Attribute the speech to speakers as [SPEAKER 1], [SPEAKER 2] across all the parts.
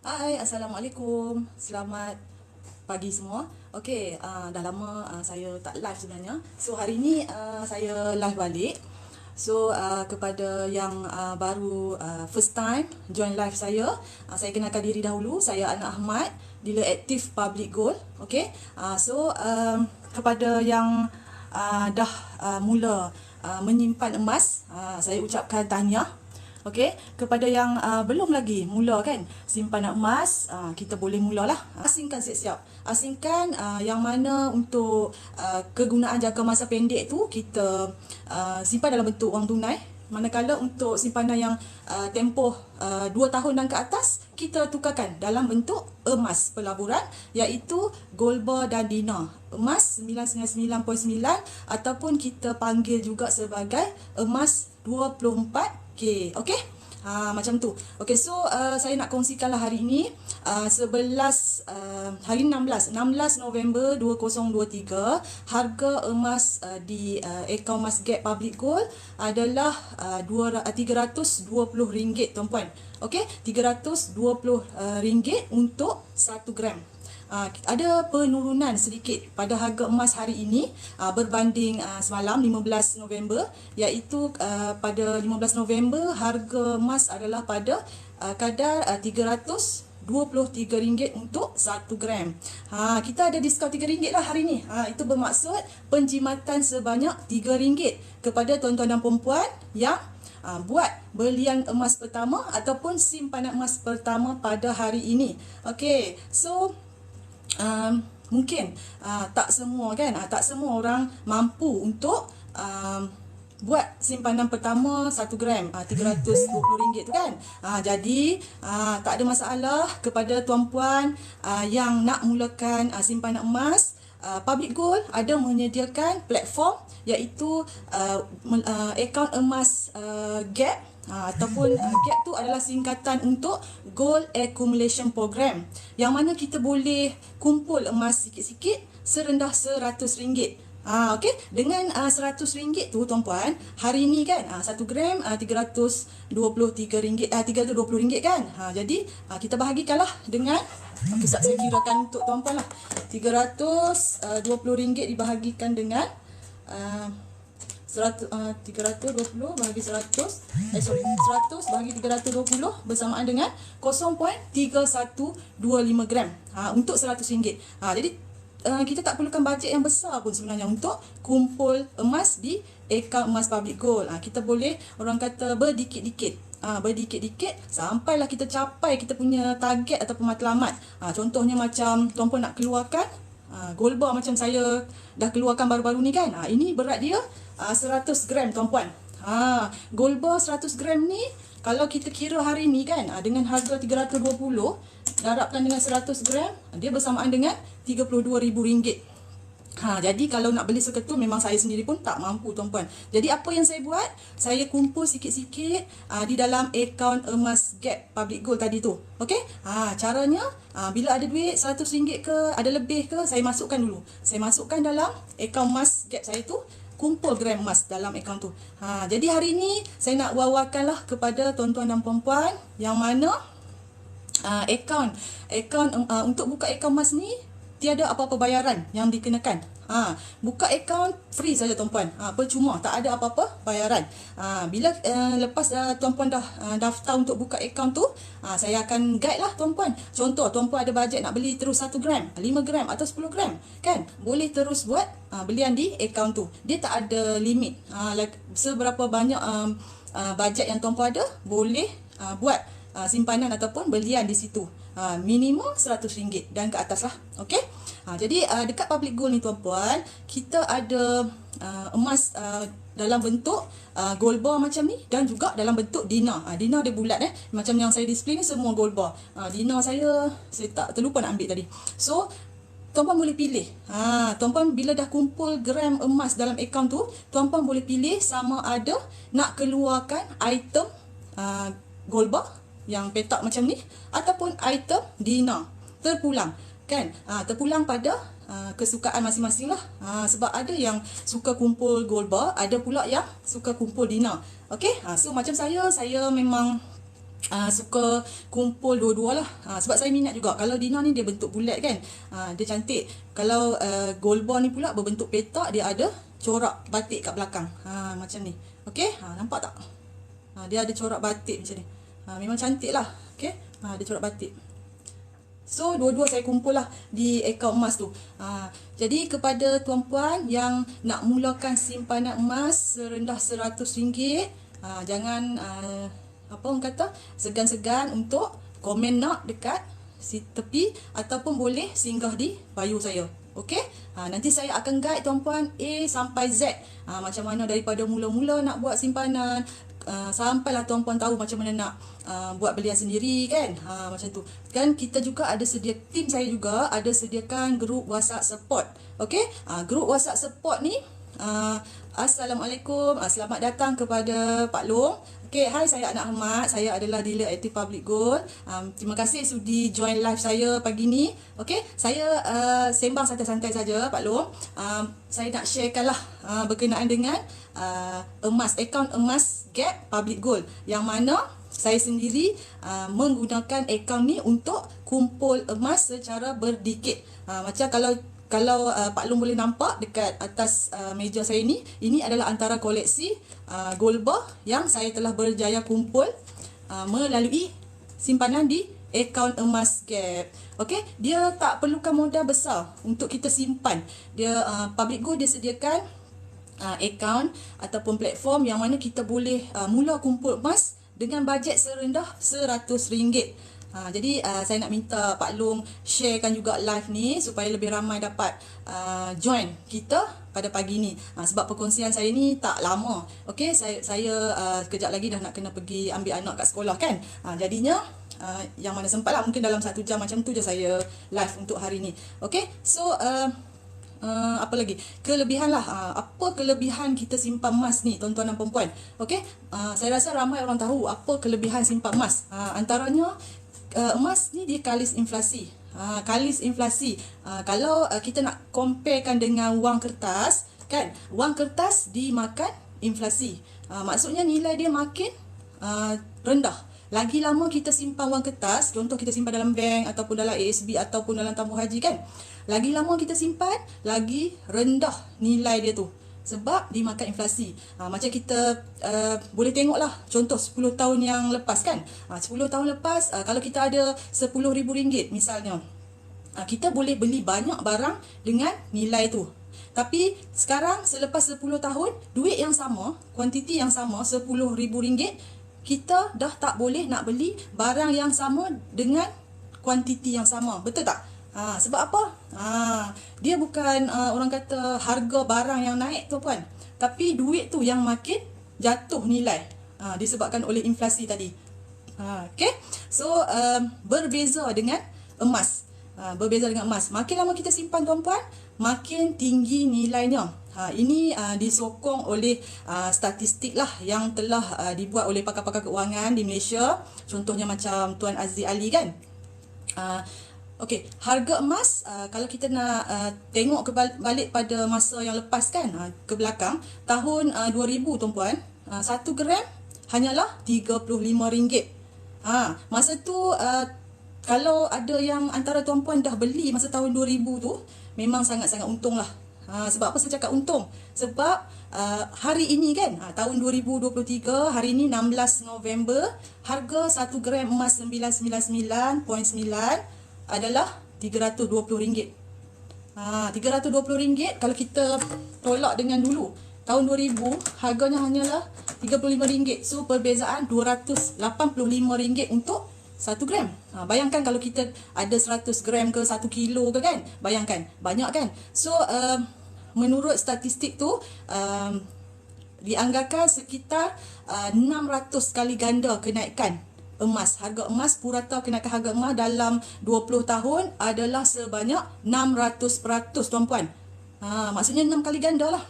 [SPEAKER 1] Hai, Assalamualaikum. Selamat pagi semua. Okey, dah lama saya tak live sebenarnya. So, hari ni saya live balik. So, kepada yang baru first time join live saya kenalkan diri dahulu. Saya Ana Ahmad, dealer aktif Public Gold. Okey, kepada yang dah mula menyimpan emas, saya ucapkan tahniah. Okey, kepada yang belum lagi mula kan simpanan emas, kita boleh mulalah. Asingkan siap-siap. Asingkan yang mana untuk kegunaan jangka masa pendek tu kita simpan dalam bentuk wang tunai. Manakala untuk simpanan yang tempoh 2 tahun dan ke atas, kita tukarkan dalam bentuk emas pelaburan iaitu gold bar dan dinar. Emas 999.9 ataupun kita panggil juga sebagai emas 24K. Okey? Macam tu. Okey, so saya nak kongsikanlah hari ini 11 hari 16 November 2023, harga emas di akaun Mas Gap Public Gold adalah RM320 tuan-puan. Okey, RM320 untuk 1 gram. Ada penurunan sedikit pada harga emas hari ini berbanding semalam 15 November, iaitu pada 15 November harga emas adalah pada kadar RM323 untuk 1 gram. Kita ada diskaun RM3 lah hari ini. Itu bermaksud penjimatan sebanyak RM3 kepada tuan-tuan dan perempuan yang buat belian emas pertama ataupun simpanan emas pertama pada hari ini. Okey, so mungkin tak semua kan, tak semua orang mampu untuk buat simpanan pertama 1 gram RM320 tu kan. Jadi tak ada masalah kepada tuan-puan yang nak mulakan simpanan emas. Public Gold ada menyediakan platform iaitu akaun emas Gap, ataupun GAP tu adalah singkatan untuk Gold Accumulation Program, yang mana kita boleh kumpul emas sikit-sikit serendah RM100. Okey, dengan RM100 tu tuan-puan, hari ni kan 1 gram RM323 RM320 kan. Jadi kita bahagikanlah dengan, okey, saya kirakan untuk tuan-puan lah. RM320 dibahagikan dengan 320 bahagi 100 100 bahagi 320 bersamaan dengan 0.3125 gram untuk RM100. Jadi kita tak perlukan bajet yang besar pun sebenarnya untuk kumpul emas di akaun emas Public Gold. Kita boleh, orang kata, berdikit-dikit, berdikit-dikit sampailah kita capai kita punya target ataupun matlamat. Contohnya macam tuan-puan nak keluarkan gold bar macam saya dah keluarkan baru-baru ni kan. Ini berat dia 100 gram tuan-puan. Gold bar 100 gram ni kalau kita kira hari ni kan, dengan harga 320 darabkan dengan 100 gram, dia bersamaan dengan RM32,000. Jadi kalau nak beli seketul memang saya sendiri pun tak mampu tuan-puan. Jadi apa yang saya buat, saya kumpul sikit-sikit di dalam akaun emas Gap Public Gold tadi tu. Okey? Caranya bila ada duit RM100 ke, ada lebih ke, saya masukkan dulu. Saya masukkan dalam akaun emas Gap saya tu, kumpul gram emas dalam akaun tu. Jadi hari ni saya nak wawarkanlah kepada tuan-tuan dan puan-puan yang mana akaun untuk buka akaun emas ni tiada apa-apa bayaran yang dikenakan. Buka akaun free saja tuan-puan. Percuma, tak ada apa-apa bayaran. Bila lepas tuan-puan dah daftar untuk buka akaun tu, saya akan guide lah tuan-puan. Contoh, tuan-puan ada bajet nak beli terus 1 gram, 5 gram atau 10 gram kan, boleh terus buat belian di akaun tu. Dia tak ada limit. Seberapa banyak bajet yang tuan-puan ada, boleh buat simpanan ataupun belian di situ. Minimum RM100 dan ke atas lah. Okey. Jadi dekat Public Gold ni tuan-puan, kita ada emas dalam bentuk gold bar macam ni dan juga dalam bentuk dinar. Dinar dia bulat macam yang saya display ni semua gold bar. Dinar saya tak terlupa nak ambil tadi. So tuan-puan boleh pilih. Tuan-puan bila dah kumpul gram emas dalam akaun tu, tuan-puan boleh pilih sama ada nak keluarkan item gold bar yang petak macam ni ataupun item dinar terpulang kan. Terpulang pada kesukaan masing-masing lah. Sebab ada yang suka kumpul gold bar, ada pula yang suka kumpul dinar. Okey, so macam saya memang suka kumpul dua-dua lah. Sebab saya minat juga. Kalau Dina ni dia bentuk bulat kan. Dia cantik. Kalau gold ball ni pula berbentuk petak, dia ada corak batik kat belakang. Macam ni. Okey, nampak tak? Dia ada corak batik macam ni. Memang cantik lah. Okey, ada corak batik. So, dua-dua saya kumpul lah di akaun emas tu. Jadi, kepada tuan-puan yang nak mulakan simpanan emas serendah RM100, jangan apa orang kata, segan-segan untuk komen nak dekat tepi ataupun boleh singgah di bio saya. Okey? Nanti saya akan guide tuan-puan A sampai Z. Macam mana daripada mula-mula nak buat simpanan, sampailah tuan-puan tahu macam mana nak buat belian sendiri kan. Macam tu. Kan kita juga ada tim saya juga ada sediakan grup WhatsApp support. Okey? Grup WhatsApp support ni Assalamualaikum, selamat datang kepada Pak Long. Okey, hai, saya Anak Ahmad. Saya adalah dealer aktif Public Gold. Terima kasih sudi join live saya pagi ni. Okey, saya sembang santai-santai saja Pak Long. Saya nak sharekan lah berkenaan dengan emas, akaun emas Gap Public Gold, yang mana saya sendiri menggunakan akaun ni untuk kumpul emas secara berdikit. Macam kalau Pak Long boleh nampak dekat atas meja saya ini adalah antara koleksi gold bar yang saya telah berjaya kumpul melalui simpanan di akaun emas Gap. Okey, dia tak perlukan modal besar untuk kita simpan. Dia Public Gold dia sediakan akaun ataupun platform yang mana kita boleh mula kumpul emas dengan bajet serendah RM100. Jadi saya nak minta Pak Long sharekan juga live ni supaya lebih ramai dapat join kita pada pagi ni. Sebab perkongsian saya ni tak lama. Okey, saya sekejap lagi dah nak kena pergi ambil anak kat sekolah kan. Jadinya yang mana sempat lah, mungkin dalam 1 jam macam tu je saya live untuk hari ni. Okey, so apa lagi? Kelebihan lah. Apa kelebihan kita simpan emas ni, tuan-tuan dan perempuan? Okey, saya rasa ramai orang tahu apa kelebihan simpan emas. Antaranya emas ni dia kalis inflasi. Kalis inflasi. Kalau kita nak comparekan dengan wang kertas, kan? Wang kertas dimakan inflasi. Maksudnya nilai dia makin rendah. Lagi lama kita simpan wang kertas, contoh kita simpan dalam bank ataupun dalam ASB ataupun dalam tabung haji kan. Lagi lama kita simpan, lagi rendah nilai dia tu. Sebab dimakan inflasi. Macam kita boleh tengoklah contoh 10 tahun yang lepas kan. 10 tahun lepas kalau kita ada RM10,000 misalnya, kita boleh beli banyak barang dengan nilai tu. Tapi sekarang selepas 10 tahun, duit yang sama, kuantiti yang sama, RM10,000, kita dah tak boleh nak beli barang yang sama dengan kuantiti yang sama. Betul tak? Sebab apa? Dia bukan orang kata harga barang yang naik tu puan, tapi duit tu yang makin jatuh nilai disebabkan oleh inflasi tadi. Okay? So berbeza dengan emas. Berbeza dengan emas. Makin lama kita simpan tuan-puan, makin tinggi nilainya. Ini disokong oleh statistik lah yang telah dibuat oleh pakar-pakar keuangan di Malaysia. Contohnya macam Tuan Aziz Ali kan. Okey, harga emas kalau kita nak tengok balik pada masa yang lepas kan, ke belakang, tahun 2000 tuan-puan, 1 gram hanyalah RM35. Masa tu kalau ada yang antara tuan-puan dah beli masa tahun 2000 tu, memang sangat-sangat untung lah. Sebab apa saya cakap untung? Sebab hari ini kan, tahun 2023, hari ini 16 November, harga 1 gram emas 999.9 adalah RM320. RM320 kalau kita tolak dengan dulu tahun 2000, harganya hanyalah RM35. So perbezaan RM285 untuk 1 gram. Bayangkan kalau kita ada 100 gram ke 1 kilo ke kan. Bayangkan, banyak kan. So menurut statistik tu dianggarkan sekitar 600 kali ganda kenaikan emas. Harga emas, purata kenaikan harga emas dalam 20 tahun adalah sebanyak 600% tuan-puan. Maksudnya 6 kali ganda lah.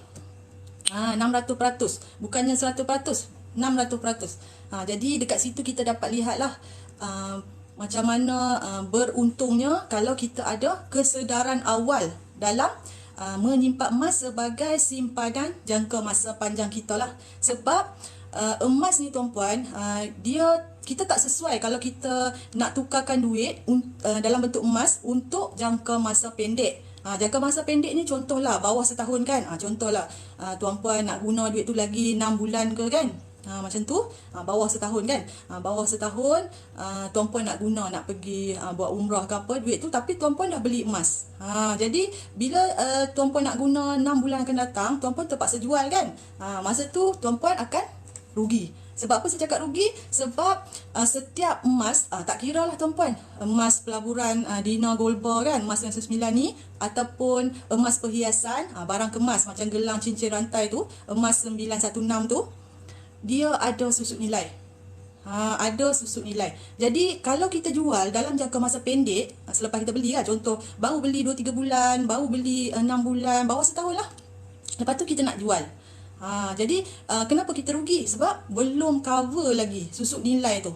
[SPEAKER 1] 600%. Bukannya 100%. 600%. Jadi dekat situ kita dapat lihatlah macam mana beruntungnya kalau kita ada kesedaran awal dalam menyimpan emas sebagai simpanan jangka masa panjang kita lah. Sebab emas ni tuan-puan, kita tak sesuai kalau kita nak tukarkan duit dalam bentuk emas untuk jangka masa pendek. Jangka masa pendek ni contohlah bawah setahun kan. Contohlah tuan-puan nak guna duit tu lagi 6 bulan ke kan. Macam tu, bawah setahun kan. Bawah setahun tuan-puan nak guna, nak pergi buat umrah ke apa duit tu, tapi tuan-puan dah beli emas. Jadi bila tuan-puan nak guna 6 bulan akan datang, tuan-puan terpaksa jual kan. Masa tu tuan-puan akan rugi. Sebab apa saya cakap rugi? Sebab setiap emas, tak kira lah tuan-puan, emas pelaburan Dina Gold Bar kan, emas 99 ni, ataupun emas perhiasan, barang kemas macam gelang cincin rantai tu, emas 916 tu, dia ada susut nilai. Ada susut nilai. Jadi kalau kita jual dalam jangka masa pendek, selepas kita beli lah, contoh baru beli 2-3 bulan, baru beli 6 bulan, bawah setahun lah, lepas tu kita nak jual. Jadi kenapa kita rugi? Sebab belum cover lagi susut nilai tu.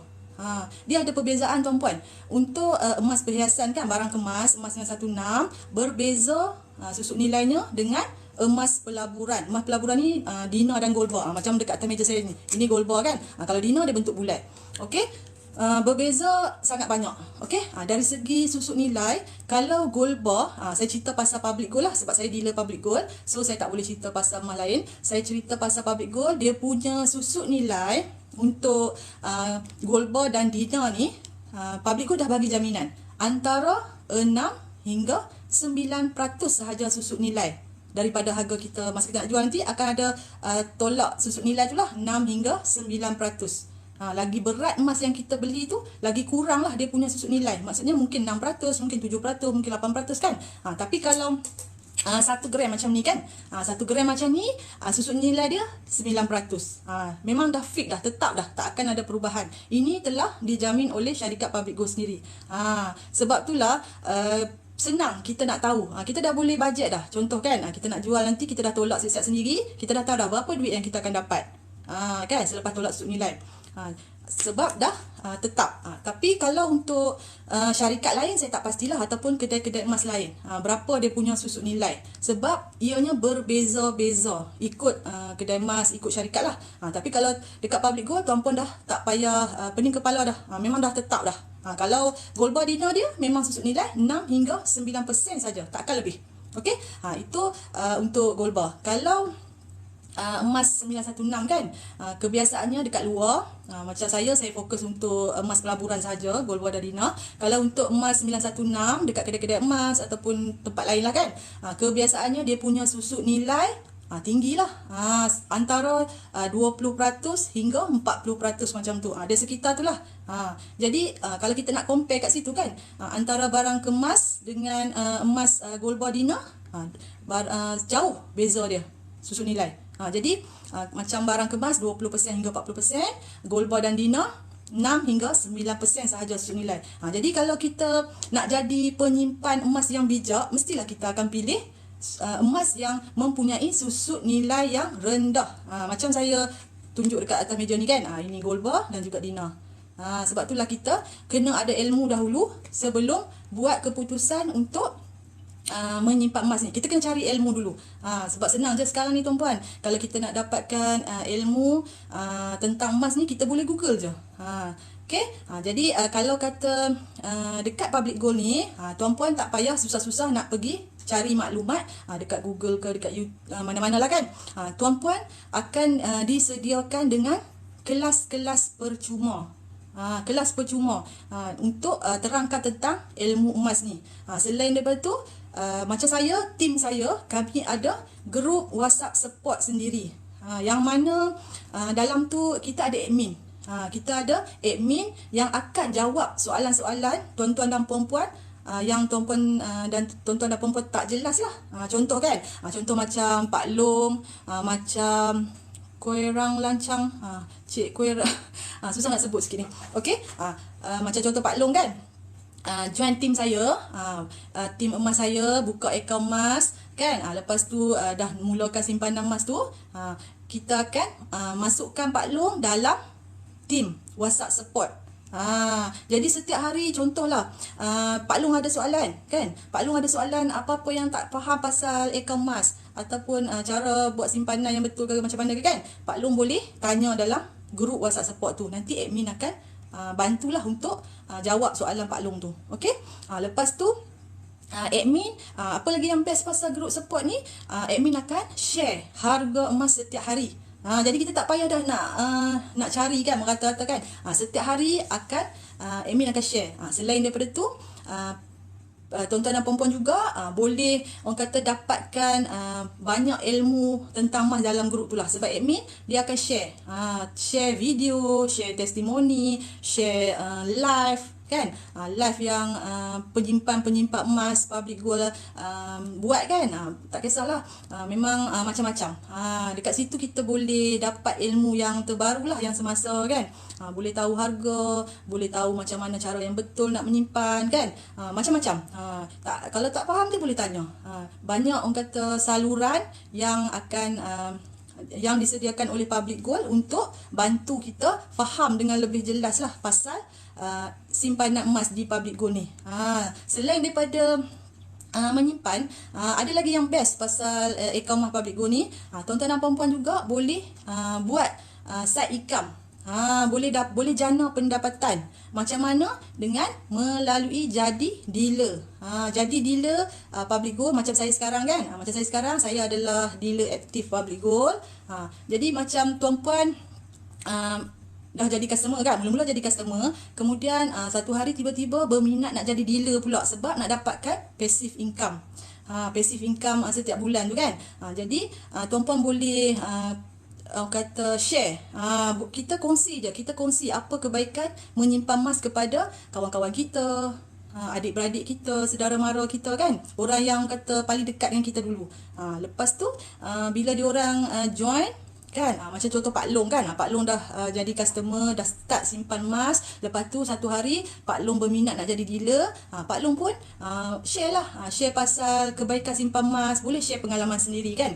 [SPEAKER 1] Dia ada perbezaan tuan-puan. Untuk emas perhiasan kan, barang kemas, emas 916 berbeza susut nilainya dengan emas pelaburan. Emas pelaburan ni Dina dan Gold Bar. Macam dekat atas meja saya ni. Ini Gold Bar kan. Kalau Dina dia bentuk bulat. Okey. Berbeza sangat banyak. Okey. Dari segi susut nilai, kalau Gold Bar, saya cerita pasal public gold lah sebab saya dealer public gold. So saya tak boleh cerita pasal emas lain. Saya cerita pasal public gold, dia punya susut nilai untuk Gold Bar dan Dina ni, public gold dah bagi jaminan antara 6 hingga 9% sahaja susut nilai daripada harga kita. Masa kita nak jual nanti akan ada tolak susut nilai tu lah, 6 hingga 9%. Lagi berat emas yang kita beli tu, lagi kurang lah dia punya susut nilai. Maksudnya mungkin 6%, mungkin 7%, mungkin 8% kan. Tapi kalau 1 gram macam ni kan, 1 gram macam ni, susut nilai dia 9%. Memang dah fix dah, tetap dah, tak akan ada perubahan. Ini telah dijamin oleh syarikat public gold sendiri. Sebab itulah senang kita nak tahu. Kita dah boleh bajet dah. Contoh kan, kita nak jual nanti, kita dah tolak siap-siap sendiri, kita dah tahu dah berapa duit yang kita akan dapat. Kan, selepas tolak susut nilai. Sebab dah tetap. Tapi kalau untuk syarikat lain saya tak pastilah, ataupun kedai-kedai emas lain, berapa dia punya susut nilai. Sebab ianya berbeza-beza ikut kedai emas, ikut syarikat lah. Tapi kalau dekat public gold, tuan-puan dah tak payah pening kepala dah. Memang dah tetap dah. Kalau Gold Bar Dina dia memang susut nilai 6 hingga 9% saja, takkan lebih. Okey? Itu untuk Gold Bar. Kalau emas 916 kan, kebiasaannya dekat luar, macam saya fokus untuk emas pelaburan saja, Gold Bar dan Dina. Kalau untuk emas 916 dekat kedai-kedai emas ataupun tempat lain lah kan, kebiasaannya dia punya susut nilai tinggilah, antara 20% hingga 40% macam tu. Dia sekitar tu lah. Jadi kalau kita nak compare kat situ kan, antara barang kemas dengan emas Gold Bar Dina, jauh beza dia susut nilai. Jadi macam barang kemas 20% hingga 40%, Gold Bar dan Dina 6 hingga 9% sahaja susut nilai. Jadi kalau kita nak jadi penyimpan emas yang bijak, mestilah kita akan pilih emas yang mempunyai susut nilai yang rendah. Macam saya tunjuk dekat atas meja ni kan, ini Gold Bar dan juga Dina. Sebab itulah kita kena ada ilmu dahulu sebelum buat keputusan untuk menyimpan emas ni. Kita kena cari ilmu dulu. Sebab senang je sekarang ni tuan-puan. Kalau kita nak dapatkan ilmu tentang emas ni, kita boleh Google je. Okay? Jadi kalau kata dekat public gold ni, tuan-puan tak payah susah-susah nak pergi cari maklumat dekat Google ke dekat YouTube, mana-mana lah kan. Tuan-puan akan disediakan dengan kelas-kelas percuma. Kelas percuma untuk terangkan tentang ilmu emas ni. Selain daripada tu, macam saya, tim saya, kami ada grup WhatsApp support sendiri, yang mana dalam tu kita ada admin. Kita ada admin yang akan jawab soalan-soalan tuan-tuan dan puan-puan yang tuan-puan dan tuan-tuan dan puan-puan tak jelas lah. Contoh kan, contoh macam Pak Long, macam kuih-rang lancang, cik kuih-rang, susah nak sebut sikit ni. Okey, macam contoh Pak Long kan, join tim saya, tim emas saya buka akaun emas kan. Lepas tu dah mulakan simpanan emas tu, kita akan masukkan Pak Long dalam tim WhatsApp support. Jadi setiap hari contohlah Pak Long ada soalan kan, Pak Long ada soalan apa-apa yang tak faham pasal akaun emas ataupun cara buat simpanan yang betul ke macam mana ke kan, Pak Long boleh tanya dalam grup WhatsApp support tu. Nanti admin akan bantulah untuk jawab soalan Pak Long tu. Okey. Lepas tu admin apa lagi yang best pasal group support ni, admin akan share harga emas setiap hari. Jadi kita tak payah dah nak cari kan, merata-rata kan. Setiap hari akan admin akan share. Selain daripada tu tuan-tuan dan puan-puan juga boleh orang kata dapatkan banyak ilmu tentang emas dalam grup tu lah, sebab admin dia akan share video, share testimoni, share live kan, live yang penyimpan emas public gold buat kan, tak kisahlah, memang macam-macam. Dekat situ kita boleh dapat ilmu yang terbaru lah, yang semasa kan, boleh tahu harga, boleh tahu macam mana cara yang betul nak menyimpan kan, macam-macam. Kalau tak faham dia boleh tanya. Banyak orang kata saluran yang akan yang disediakan oleh public gold untuk bantu kita faham dengan lebih jelas lah pasal simpanan emas di public gold ni. Selain daripada menyimpan, ada lagi yang best pasal akaun emas public gold ni. Tuan-tuan dan puan-puan juga boleh buat side income. Boleh jana pendapatan. Macam mana? Dengan melalui jadi dealer. Jadi dealer public gold macam saya sekarang kan. Macam saya sekarang, saya adalah dealer aktif public gold. Jadi macam tuan-puan dah jadi customer kan, mula-mula jadi customer, kemudian satu hari tiba-tiba berminat nak jadi dealer pula sebab nak dapatkan passive income. Passive income setiap bulan tu kan. Jadi tuan-puan boleh kata share, kita kongsi apa kebaikan menyimpan emas kepada kawan-kawan kita, adik-beradik kita, saudara mara kita kan, orang yang kata paling dekat dengan kita dulu. Lepas tu bila diorang join kan, macam contoh Pak Long kan, Pak Long dah jadi customer, dah start simpan emas, lepas tu satu hari Pak Long berminat nak jadi dealer, Pak Long pun share lah, share pasal kebaikan simpan emas, boleh share pengalaman sendiri kan.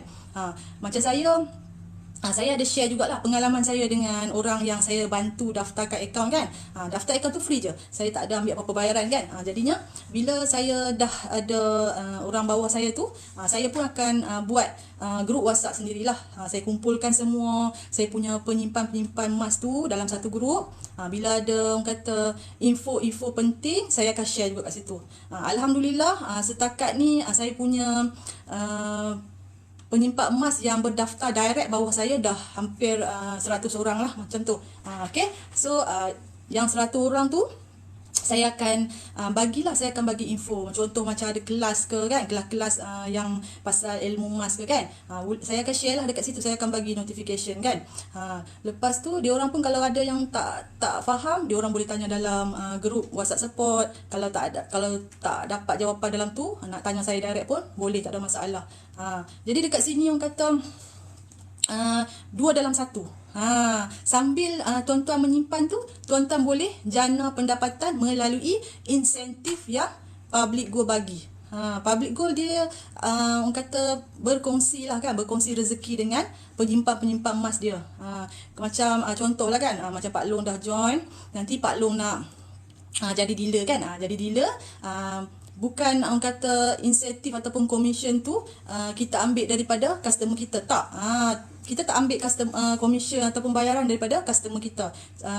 [SPEAKER 1] Macam saya ada share jugalah pengalaman saya dengan orang yang saya bantu daftarkan akaun kan. Daftar akaun tu free je, saya tak ada ambil apa-apa bayaran kan. Jadinya bila saya dah ada orang bawah saya tu, saya pun akan buat grup WhatsApp sendirilah. Saya kumpulkan semua saya punya penyimpan emas tu dalam satu grup. Bila ada orang kata info-info penting, saya akan share juga kat situ. Alhamdulillah setakat ni saya punya penyimpan emas yang berdaftar direct bawah saya dah hampir 100 orang lah macam tu. Okay, so yang 100 orang tu saya akan bagi info. Contoh macam ada kelas ke kan, kelas-kelas yang pasal ilmu emas ke kan, saya akan share lah dekat situ, saya akan bagi notification kan. Lepas tu diorang pun kalau ada yang tak faham, diorang boleh tanya dalam grup WhatsApp support. Kalau tak dapat jawapan dalam tu, nak tanya saya direct pun boleh, tak ada masalah. Jadi dekat sini orang kata 2 dalam 1. Sambil tuan-tuan menyimpan tu, tuan-tuan boleh jana pendapatan melalui insentif yang public gold bagi. Public gold dia orang kata berkongsi lah kan, berkongsi rezeki dengan penyimpan emas dia. Macam contoh lah kan, macam Pak Long dah join, nanti Pak Long nak jadi dealer kan. Jadi dealer bukan orang kata insentif ataupun komisen tu kita ambil daripada customer kita, tak. Kita tak ambil komisen ataupun bayaran daripada customer kita.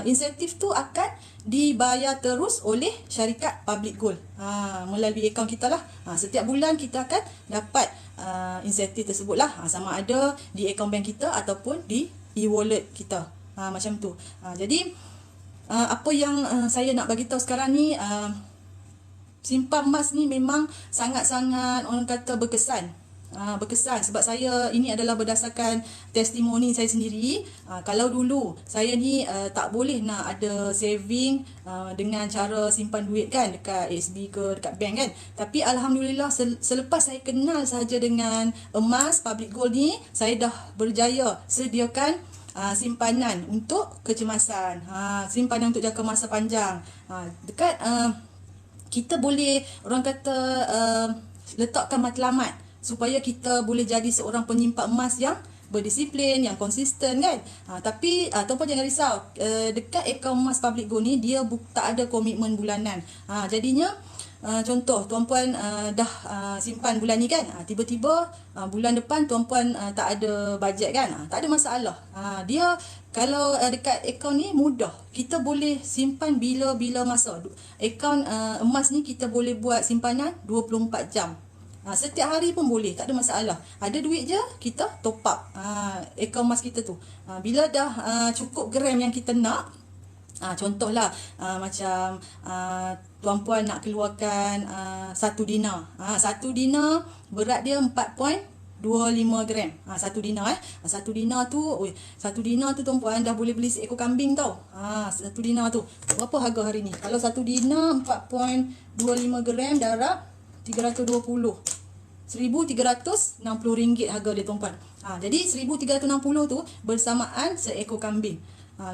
[SPEAKER 1] Insentif tu akan dibayar terus oleh syarikat public gold melalui akaun kita lah. Setiap bulan kita akan dapat insentif tersebut lah, sama ada di akaun bank kita ataupun di e-wallet kita, macam tu. Jadi apa yang saya nak bagi tahu sekarang ni, simpan emas ni memang sangat-sangat orang kata berkesan. Berkesan sebab saya ini adalah berdasarkan testimoni saya sendiri. Kalau dulu saya ni tak boleh nak ada saving dengan cara simpan duit kan dekat SB ke dekat bank kan, tapi alhamdulillah selepas saya kenal saja dengan emas public gold ni, saya dah berjaya sediakan simpanan untuk kecemasan, simpanan untuk jangka masa panjang. Dekat kita boleh orang kata letakkan matlamat supaya kita boleh jadi seorang penyimpan emas yang berdisiplin, yang konsisten kan. Tapi tuan-puan jangan risau, dekat akaun emas public gold ni dia tak ada komitmen bulanan. Jadinya contoh tuan-puan dah simpan bulan ni kan, tiba-tiba bulan depan tuan-puan tak ada bajet kan, tak ada masalah. Dia kalau dekat akaun ni mudah, kita boleh simpan bila-bila masa. Akaun emas ni kita boleh buat simpanan 24 jam. Setiap hari pun boleh, tak ada masalah. Ada duit je, kita top up akaun emas kita tu. Bila dah cukup gram yang kita nak, contohlah macam tuan-puan nak keluarkan 1 dinar. 1 dinar berat dia 4.25 gram. 1 dinar 1 dinar tu, 1 dinar tu tuan-puan dah boleh beli seekor kambing tau. 1 dinar tu. Berapa harga hari ni? Kalau 1 dinar 4.25 gram darab 320. RM1,360 harga dia tuan-puan. Jadi RM1,360 tu bersamaan seekor kambing.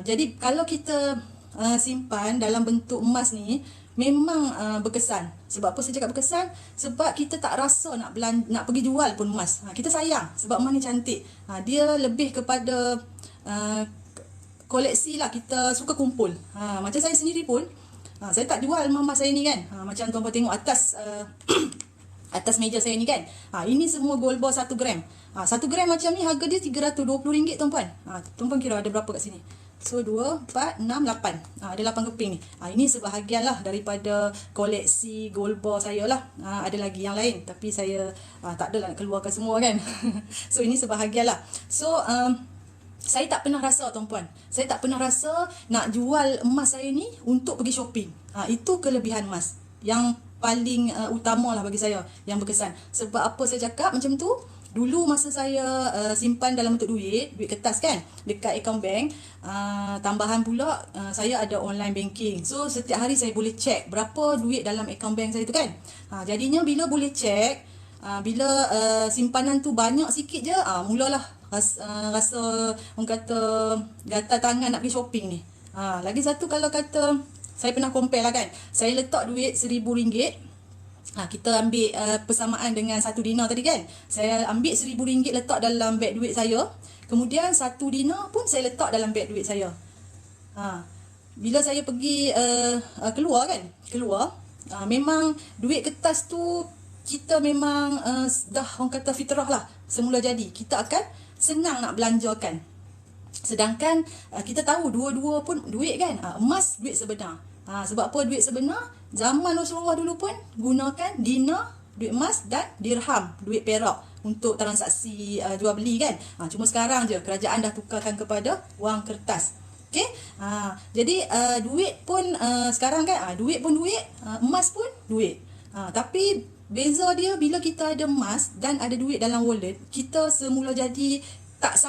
[SPEAKER 1] Jadi kalau kita simpan dalam bentuk emas ni memang berkesan. Sebab apa saya cakap berkesan? Sebab kita tak rasa nak pergi jual pun emas. Kita sayang sebab emas ni cantik. Dia lebih kepada koleksi lah, kita suka kumpul. Macam saya sendiri pun, saya tak jual emas saya ni kan. Macam tuan-puan tengok atas atas meja saya ni kan. Ini semua gold bar 1 gram. 1 gram macam ni harga dia RM320 tuan-puan. Tuan-puan kira ada berapa kat sini? So 2, 4, 6, 8. Ada 8 keping ni. Ini sebahagian lah daripada koleksi gold bar saya lah. Ada lagi yang lain tapi saya tak adalah nak keluarkan semua kan. So ini sebahagian lah. So saya tak pernah rasa tuan-puan, saya tak pernah rasa nak jual emas saya ni untuk pergi shopping. Itu kelebihan emas yang paling utama lah bagi saya, yang berkesan. Sebab apa saya cakap macam tu? Dulu masa saya simpan dalam bentuk duit kertas kan, dekat akaun bank, tambahan pula saya ada online banking. So setiap hari saya boleh check berapa duit dalam akaun bank saya tu kan. Jadinya bila boleh check, bila simpanan tu banyak sikit je, mulalah rasa orang kata gatal tangan nak pergi shopping ni. Lagi satu, kalau kata saya pernah compare lah kan, saya letak duit RM1,000, kita ambil persamaan dengan 1 dinar tadi kan. Saya ambil RM1,000 letak dalam beg duit saya. Kemudian 1 dinar pun saya letak dalam beg duit saya. Bila saya pergi keluar kan, memang duit kertas tu kita memang dah orang kata fitrah lah, semula jadi. Kita akan senang nak belanjakan. Sedangkan kita tahu dua-dua pun duit kan. Emas duit sebenar. Sebab apa duit sebenar? Zaman Rasulullah dulu pun gunakan dinar, duit emas, dan dirham, duit perak untuk transaksi jual beli kan. Cuma sekarang je kerajaan dah tukarkan kepada wang kertas. Okey. Jadi duit pun sekarang kan, duit pun duit, emas pun duit. Tapi beza dia bila kita ada emas dan ada duit dalam wallet, kita semula jadi tak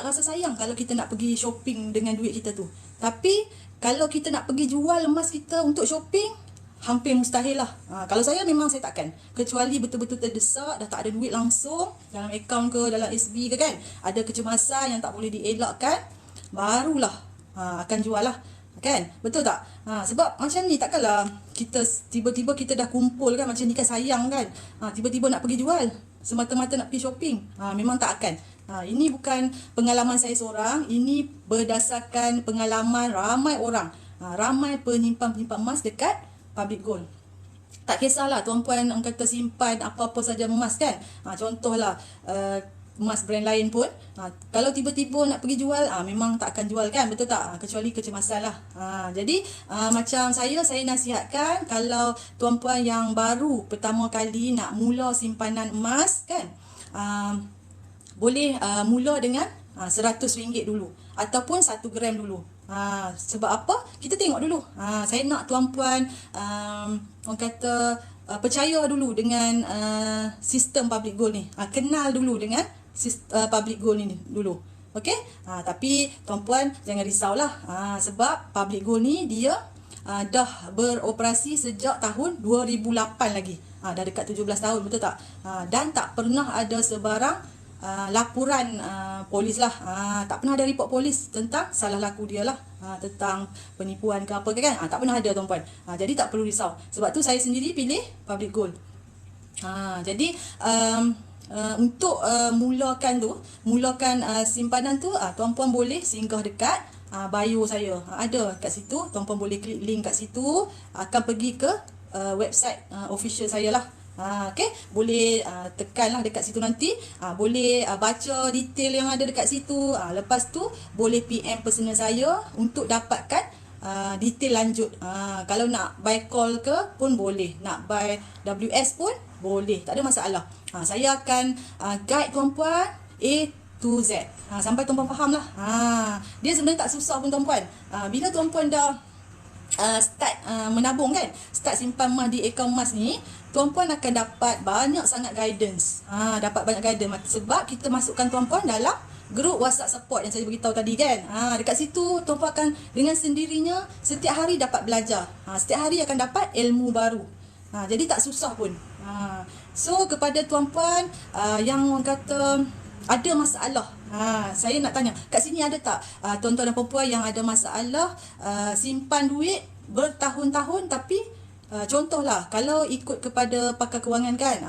[SPEAKER 1] rasa sayang kalau kita nak pergi shopping dengan duit kita tu. Tapi kalau kita nak pergi jual emas kita untuk shopping, hampir mustahil lah. Kalau saya memang saya takkan. Kecuali betul-betul terdesak, dah tak ada duit langsung dalam akaun ke, dalam SB ke kan, ada kecemasan yang tak boleh dielakkan, barulah akan jual lah. Kan? Betul tak? Sebab macam ni takkanlah kita tiba-tiba kita dah kumpul kan, macam ni kan sayang kan. Tiba-tiba nak pergi jual semata-mata nak pergi shopping. Memang tak akan. Ini bukan pengalaman saya seorang, ini berdasarkan pengalaman ramai orang. Ramai penyimpan-penyimpan emas dekat public gold. Tak kisahlah tuan-puan orang kata simpan apa-apa saja emas kan. Contohlah emas brand lain pun, kalau tiba-tiba nak pergi jual, memang tak akan jual kan, betul tak? Kecuali kecemasan lah. Jadi macam saya nasihatkan, kalau tuan-puan yang baru pertama kali nak mula simpanan emas kan, boleh mula dengan RM100 dulu ataupun 1 gram dulu. Sebab apa? Kita tengok dulu. Saya nak tuan-puan orang kata percaya dulu dengan sistem public gold ni. Kenal dulu dengan public gold ni dulu. Okey? Tapi tuan-puan jangan risaulah. Sebab public gold ni dia dah beroperasi sejak tahun 2008 lagi. Dah dekat 17 tahun, betul tak? Dan tak pernah ada sebarang laporan polis lah. Tak pernah ada report polis tentang salah laku dia lah, tentang penipuan ke apa ke kan. Tak pernah ada tuan-puan. Jadi tak perlu risau. Sebab tu saya sendiri pilih public gold. Jadi mulakan simpanan tu, tuan-puan boleh singgah dekat bio saya. Ada kat situ, tuan-puan boleh klik link kat situ, akan pergi ke website official saya lah. Okay, boleh tekanlah dekat situ nanti, boleh baca detail yang ada dekat situ. Lepas tu boleh PM personal saya untuk dapatkan detail lanjut. Kalau nak by call ke pun boleh, nak by WS pun boleh, tak ada masalah. Saya akan guide tuan-puan A to Z sampai tuan-puan faham lah. Dia sebenarnya tak susah pun tuan-puan. Bila tuan-puan dah start menabung kan, start simpan emas di akaun emas ni, tuan-puan akan dapat banyak sangat guidance. Sebab kita masukkan tuan-puan dalam grup WhatsApp support yang saya beritahu tadi kan. Dekat situ tuan-puan akan dengan sendirinya setiap hari dapat belajar. Setiap hari akan dapat ilmu baru. Jadi tak susah pun. So kepada tuan-puan yang orang kata ada masalah, saya nak tanya, kat sini ada tak tuan-tuan dan puan-puan yang ada masalah simpan duit bertahun-tahun, tapi contohlah kalau ikut kepada pakar kewangan kan,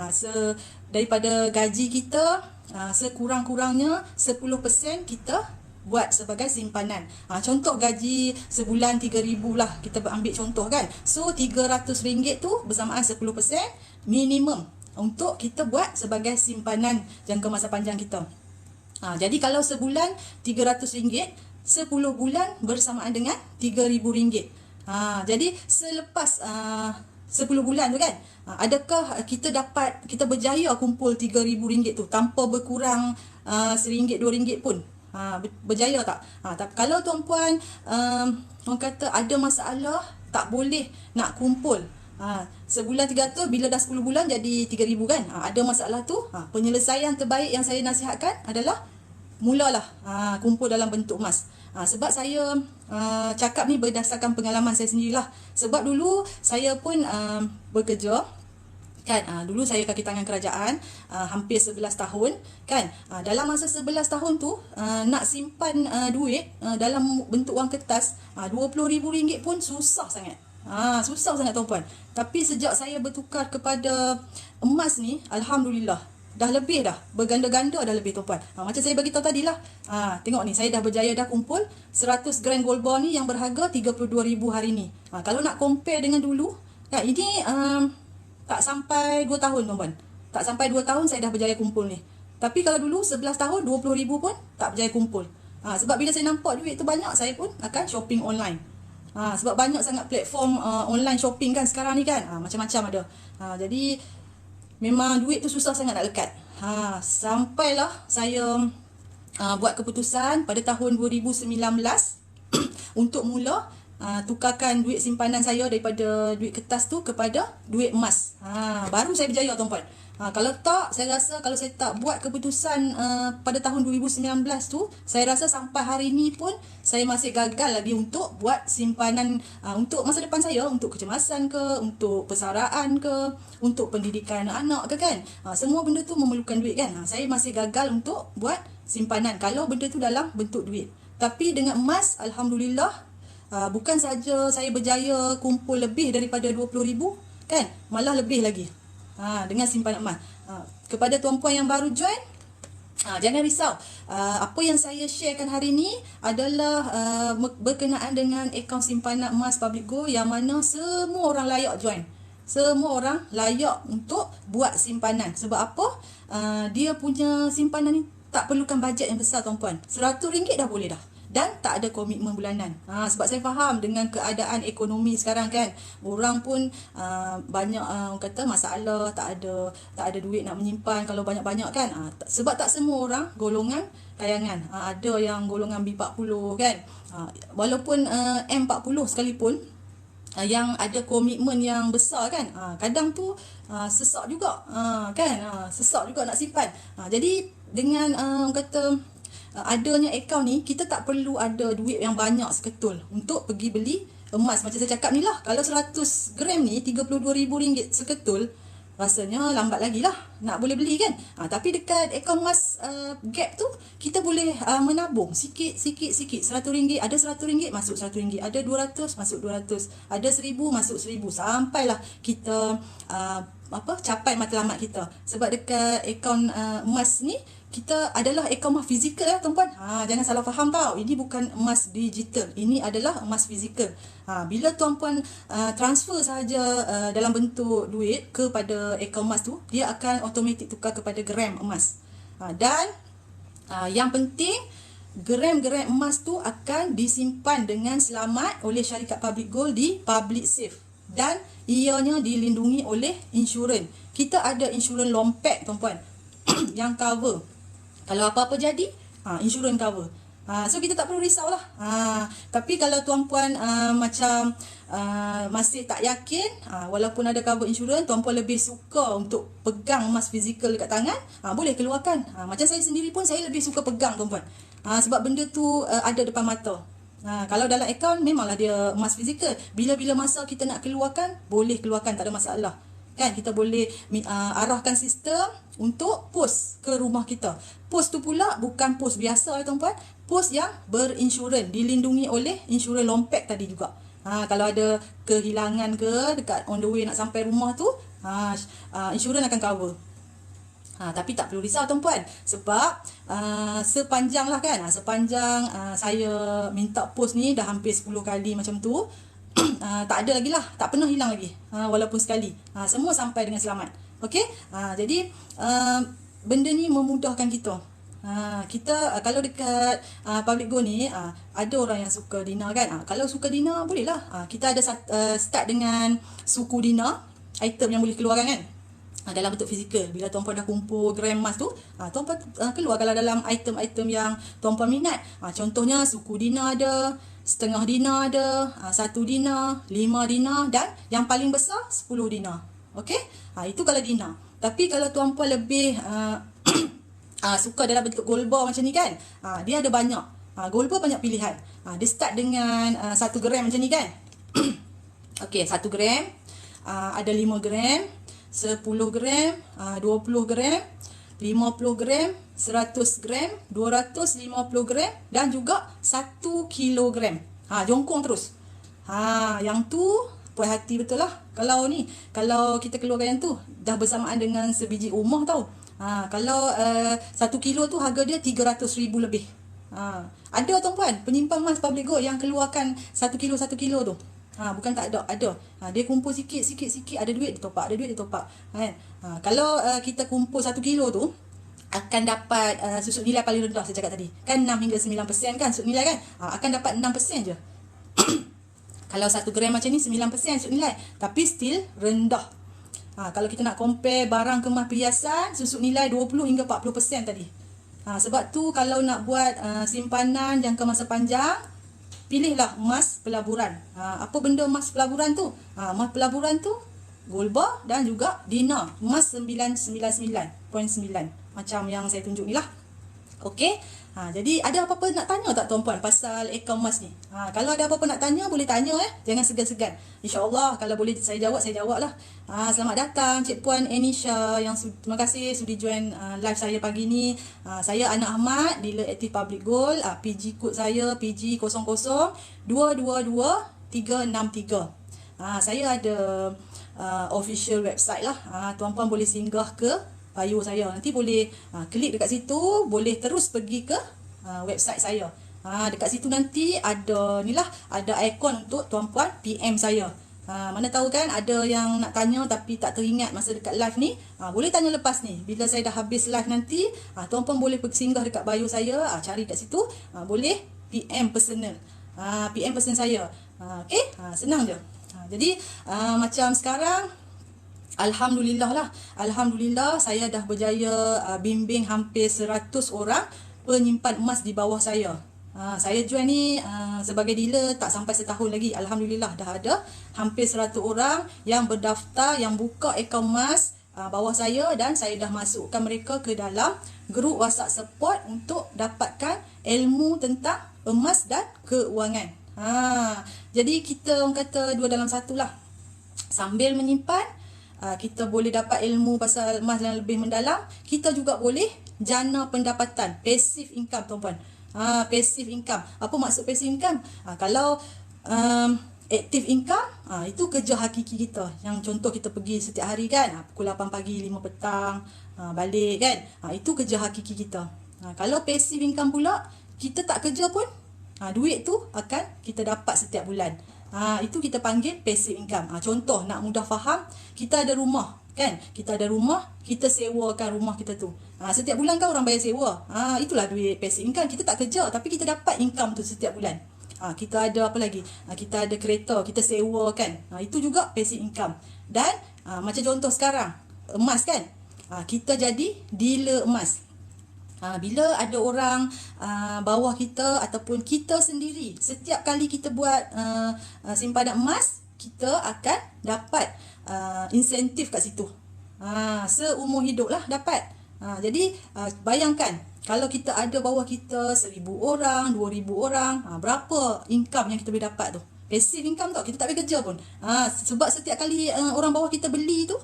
[SPEAKER 1] daripada gaji kita sekurang-kurangnya 10% kita buat sebagai simpanan. Contoh gaji sebulan 3,000 lah, kita ambil contoh kan. So RM300 tu bersamaan 10% minimum untuk kita buat sebagai simpanan jangka masa panjang kita. Jadi kalau sebulan RM300, 10 bulan bersamaan dengan RM3,000. Jadi selepas 10 bulan tu kan, adakah kita berjaya kumpul RM3,000 tu tanpa berkurang RM1, RM2 pun? Berjaya tak? Kalau tuan-puan orang kata ada masalah, tak boleh nak kumpul sebulan 300, bila dah 10 bulan jadi 3,000 kan, ada masalah tu, penyelesaian terbaik yang saya nasihatkan adalah mulalah kumpul dalam bentuk emas. Sebab saya cakap ni berdasarkan pengalaman saya sendirilah. Sebab dulu saya pun bekerja kan, dulu saya kaki tangan kerajaan hampir 11 tahun kan. Dalam masa 11 tahun tu nak simpan duit dalam bentuk wang kertas RM20,000 pun susah sangat. Susah sangat tuan-puan. Tapi sejak saya bertukar kepada emas ni, alhamdulillah dah lebih dah, berganda-ganda dah lebih tuan-puan. Macam saya bagi tahu tadilah. Tengok ni, saya dah berjaya dah kumpul 100 gram gold bar ni yang berharga RM32,000 hari ni. Kalau nak compare dengan dulu kan, ini tak sampai 2 tahun tuan-puan. Tak sampai 2 tahun saya dah berjaya kumpul ni. Tapi kalau dulu 11 tahun RM20,000 pun tak berjaya kumpul. Sebab bila saya nampak duit tu banyak, saya pun akan shopping online. Sebab banyak sangat platform online shopping kan sekarang ni kan, macam-macam ada. Jadi memang duit tu susah sangat nak lekat. Sampailah saya buat keputusan pada tahun 2019 untuk mula tukarkan duit simpanan saya daripada duit kertas tu kepada duit emas. Baru saya berjaya tuan-puan. Kalau tak, saya rasa kalau saya tak buat keputusan pada tahun 2019 tu, saya rasa sampai hari ni pun saya masih gagal lagi untuk buat simpanan untuk masa depan saya, untuk kecemasan ke, untuk persaraan ke, untuk pendidikan anak ke kan. Semua benda tu memerlukan duit kan. Saya masih gagal untuk buat simpanan kalau benda tu dalam bentuk duit. Tapi dengan emas, alhamdulillah, bukan saja saya berjaya kumpul lebih daripada RM20,000 kan, malah lebih lagi. Dengan simpanan emas. Kepada tuan-puan yang baru join, jangan risau. Apa yang saya sharekan hari ni adalah berkenaan dengan akaun simpanan emas Public Gold yang mana semua orang layak join. Semua orang layak untuk buat simpanan. Sebab apa? Dia punya simpanan ni tak perlukan bajet yang besar tuan-puan. RM100 dah boleh dah. Dan tak ada komitmen bulanan. Sebab saya faham dengan keadaan ekonomi sekarang kan, orang pun banyak orang kata masalah, tak ada duit nak menyimpan kalau banyak-banyak kan. Sebab tak semua orang golongan kayangan. Ada yang golongan B40 kan. Walaupun M40 sekalipun, yang ada komitmen yang besar kan, kadang tu sesak juga kan, sesak juga nak simpan. Jadi dengan orang kata adanya akaun ni, kita tak perlu ada duit yang banyak seketul untuk pergi beli emas. Macam saya cakap ni lah, kalau 100 gram ni RM32,000 seketul, rasanya lambat lagi lah nak boleh beli kan. Tapi dekat akaun emas Gap tu, kita boleh menabung sikit RM100, ada RM100 masuk RM100, ada RM200 masuk RM200, ada RM1,000 masuk RM1,000, sampailah kita capai matlamat kita. Sebab dekat akaun emas ni kita adalah akaun emas fizikal tuan-puan. Jangan salah faham tau. Ini bukan emas digital. Ini adalah emas fizikal. Bila tuan-puan transfer sahaja dalam bentuk duit kepada akaun emas tu, dia akan automatik tukar kepada gram emas. Dan yang penting, gram-gram emas tu akan disimpan dengan selamat oleh syarikat Public Gold di public safe. Dan ianya dilindungi oleh insurans. Kita ada insurans lompek tuan-puan yang cover. Kalau apa-apa jadi, insurans cover. So kita tak perlu risaulah. Tapi kalau tuan-puan macam masih tak yakin, walaupun ada cover insurans, tuan-puan lebih suka untuk pegang emas fizikal dekat tangan, boleh keluarkan. Macam saya sendiri pun, saya lebih suka pegang tuan-puan. Sebab benda tu ada depan mata. Kalau dalam akaun memanglah dia emas fizikal. Bila-bila masa kita nak keluarkan, boleh keluarkan, tak ada masalah. Kan, kita boleh arahkan sistem untuk pos ke rumah kita. Pos tu pula bukan pos biasa tuan-puan, pos yang berinsurans, dilindungi oleh insurans lompek tadi juga. Kalau ada kehilangan ke dekat on the way nak sampai rumah tu, insurans akan cover. Tapi tak perlu risau tuan-puan, sebab sepanjang lah kan, sepanjang saya minta pos ni dah hampir 10 kali macam tu, tak ada lagi lah, tak pernah hilang lagi, walaupun sekali. Semua sampai dengan selamat. Okey, jadi benda ni memudahkan kita. Kita kalau dekat Public Gold ni ada orang yang suka dina kan. Kalau suka dina bolehlah. Kita ada start dengan suku dina, item yang boleh keluarkan kan, dalam bentuk fizikal. Bila tuan-puan dah kumpul gram emas tu, tuan-puan keluar kalau dalam item-item yang tuan-puan minat. Contohnya suku dina ada, setengah dina ada, 1 dina, 5 dina, dan yang paling besar 10 dina. Okey, itu kalau dina. Tapi kalau tuan-puan lebih suka dalam bentuk gold bar macam ni kan, dia ada banyak. Gold bar banyak pilihan. Dia start dengan 1 gram macam ni kan. Okey, 1 gram, ada 5 gram, 10 gram, 20 gram, 50 gram, 100 gram, 250 gram, dan juga 1 kilogram. Jongkong terus. Yang tu puas hati betul lah. Kalau kita keluarkan yang tu, dah bersamaan dengan sebiji rumah tau. Kalau 1 kilo tu harga dia 300,000 lebih. Ada tuan-puan penyimpan emas Public Gold yang keluarkan 1 kilo tu. Bukan tak ada, ada. Dia kumpul sikit, ada duit dia top up, kan. Kalau kita kumpul 1 kilo tu, akan dapat susut nilai paling rendah saya cakap tadi. Kan 6 hingga 9% kan susut nilai kan. Akan dapat 6% je. Kalau 1 gram macam ni 9% susut nilai, tapi still rendah. Kalau kita nak compare barang kemas perhiasan, susut nilai 20 hingga 40% tadi. Sebab tu kalau nak buat simpanan jangka masa panjang, pilihlah emas pelaburan. Apa benda emas pelaburan tu? Emas pelaburan tu gold bar dan juga dina, emas 999.9 macam yang saya tunjuk ni lah. Okey. Jadi ada apa-apa nak tanya tak tuan-puan pasal akaun emas ni? Kalau ada apa-apa nak tanya, boleh tanya Jangan segan-segan. InsyaAllah kalau boleh saya jawab lah. Selamat datang Cik Puan Anisha yang terima kasih sudi join live saya pagi ni. Saya Ana Ahmad, dealer aktif Public Gold. PG kod saya PG00222363. Saya ada official website lah. Tuan-puan boleh singgah ke bio saya. Nanti boleh klik dekat situ, boleh terus pergi ke website saya. Dekat situ nanti ada ni lah, ada ikon untuk tuan-puan PM saya. Mana tahu kan ada yang nak tanya tapi tak teringat masa dekat live ni. Boleh tanya lepas ni. Bila saya dah habis live nanti, tuan-puan boleh singgah dekat bio saya, cari kat situ, boleh PM personal. PM person saya. Okey, senang je. Jadi macam sekarang, Alhamdulillah saya dah berjaya bimbing hampir 100 orang penyimpan emas di bawah saya. Saya join ni sebagai dealer tak sampai setahun lagi. Alhamdulillah dah ada hampir 100 orang yang berdaftar, yang buka akaun emas bawah saya, dan saya dah masukkan mereka ke dalam grup WhatsApp support untuk dapatkan ilmu tentang emas dan keuangan. Jadi kita orang kata 2 dalam 1 lah. Sambil menyimpan, kita boleh dapat ilmu pasal emas yang lebih mendalam. Kita juga boleh jana pendapatan, passive income tuan-puan. Passive income. Apa maksud passive income? Kalau active income, Itu kerja hakiki kita. Yang contoh kita pergi setiap hari kan, pukul 8 pagi, 5 petang, balik kan. Itu kerja hakiki kita. Kalau passive income pula, kita tak kerja pun, duit tu akan kita dapat setiap bulan. Itu kita panggil passive income. Contoh nak mudah faham, kita ada rumah kan, kita ada rumah, kita sewakan rumah kita tu. Setiap bulan kan orang bayar sewa. Itulah duit passive income. Kita tak kerja tapi kita dapat income tu setiap bulan. Kita ada apa lagi? Kita ada kereta, kita sewa kan. Itu juga passive income. Dan macam contoh sekarang, emas kan. Kita jadi dealer emas. Bila ada orang bawah kita ataupun kita sendiri, setiap kali kita buat simpanan emas, kita akan dapat insentif kat situ. Seumur hidup lah dapat. Jadi bayangkan kalau kita ada bawah kita 1,000 orang, 2,000 orang, berapa income yang kita boleh dapat tu? Passive income tau, kita tak boleh kerja pun. Sebab setiap kali orang bawah kita beli tu,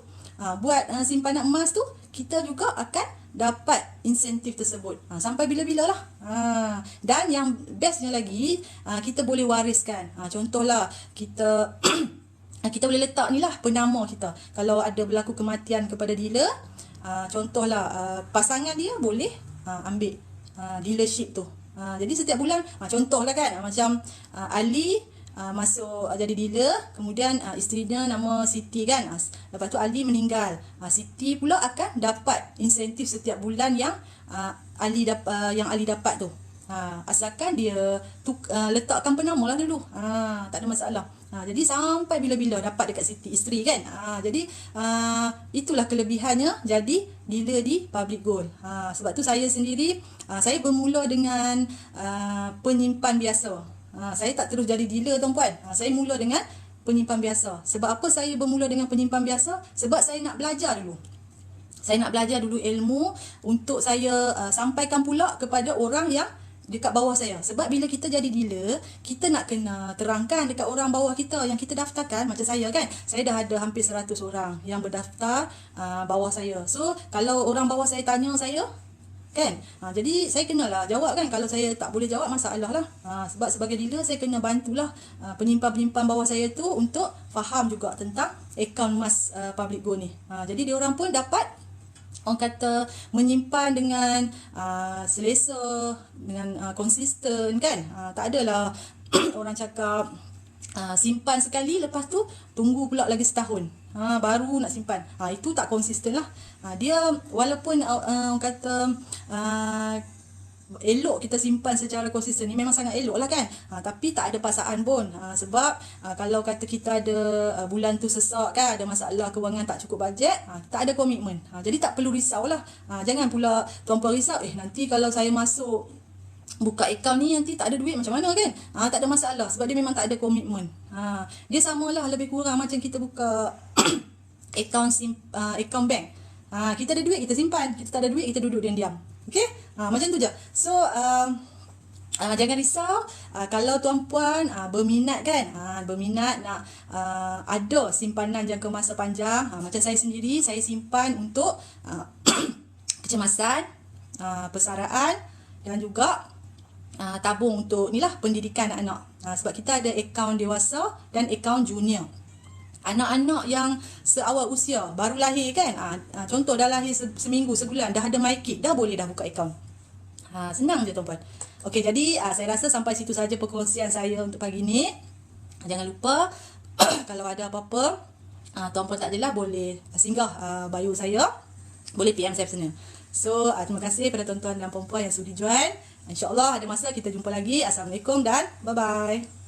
[SPEAKER 1] buat simpanan emas tu, kita juga akan dapat insentif tersebut. Sampai bila-bila lah. Dan yang bestnya lagi, kita boleh wariskan. Contohlah, kita kita boleh letak ni lah penama kita. Kalau ada berlaku kematian kepada dealer, contohlah pasangan dia boleh ambil dealership tu. Jadi setiap bulan, contohlah kan, macam Ali masuk jadi dealer, kemudian isterinya nama Siti kan. Lepas tu Ali meninggal. Siti pula akan dapat insentif setiap bulan yang Ali dapat tu. Asalkan dia letakkan penama lah dulu. Tak ada masalah. Jadi sampai bila-bila dapat dekat Siti isteri kan. Jadi itulah kelebihannya jadi dealer di Public Gold. Sebab tu saya sendiri, saya bermula dengan penyimpan biasa. Saya tak terus jadi dealer tuan-puan. Saya mula dengan penyimpan biasa. Sebab apa saya bermula dengan penyimpan biasa? Sebab saya nak belajar dulu. Saya nak belajar dulu ilmu untuk saya sampaikan pula kepada orang yang dekat bawah saya. Sebab bila kita jadi dealer, kita nak kena terangkan dekat orang bawah kita yang kita daftarkan. Macam saya kan, saya dah ada hampir 100 orang yang berdaftar bawah saya. So, kalau orang bawah saya tanya saya, kan? Jadi saya kenalah jawab kan. Kalau saya tak boleh jawab, masalah lah. Sebab sebagai dealer, saya kena bantulah penyimpan-penyimpan bawah saya tu untuk faham juga tentang akaun emas Public Gold ni. Jadi diorang pun dapat, orang kata, menyimpan dengan selesa, dengan konsisten kan. Tak adalah orang cakap simpan sekali, lepas tu tunggu pula lagi setahun baru nak simpan. Itu tak konsisten lah. Dia walaupun orang kata elok kita simpan secara konsisten ni, memang sangat elok lah kan. Tapi tak ada paksaan pun. Sebab kalau kata kita ada bulan tu sesak kan, ada masalah kewangan, tak cukup bajet, tak ada komitmen. Jadi tak perlu risau lah. Jangan pula tuan-puan risau, nanti kalau saya masuk buka akaun ni nanti tak ada duit macam mana kan. Tak ada masalah sebab dia memang tak ada komitmen. Dia samalah lebih kurang macam kita buka akaun bank. Kita ada duit kita simpan, kita tak ada duit kita duduk diam-diam. Okey? Macam tu je. So jangan risau kalau tuan-puan berminat kan, berminat nak ada simpanan jangka masa panjang. Macam saya sendiri, saya simpan untuk kecemasan, persaraan dan juga tabung untuk ni lah pendidikan anak-anak. Sebab kita ada akaun dewasa dan akaun junior. Anak-anak yang seawal usia, baru lahir kan, contoh dah lahir seminggu, sebulan, dah ada MyKid, dah boleh dah buka akaun. Senang je tuan-puan. Okey, jadi saya rasa sampai situ saja perkongsian saya untuk pagi ni. Jangan lupa kalau ada apa-apa, tuan-puan tak jelas boleh singgah bio saya, boleh PM saya sana. So terima kasih pada tuan-tuan dan puan-puan yang sudi join. InsyaAllah ada masa kita jumpa lagi. Assalamualaikum dan bye-bye.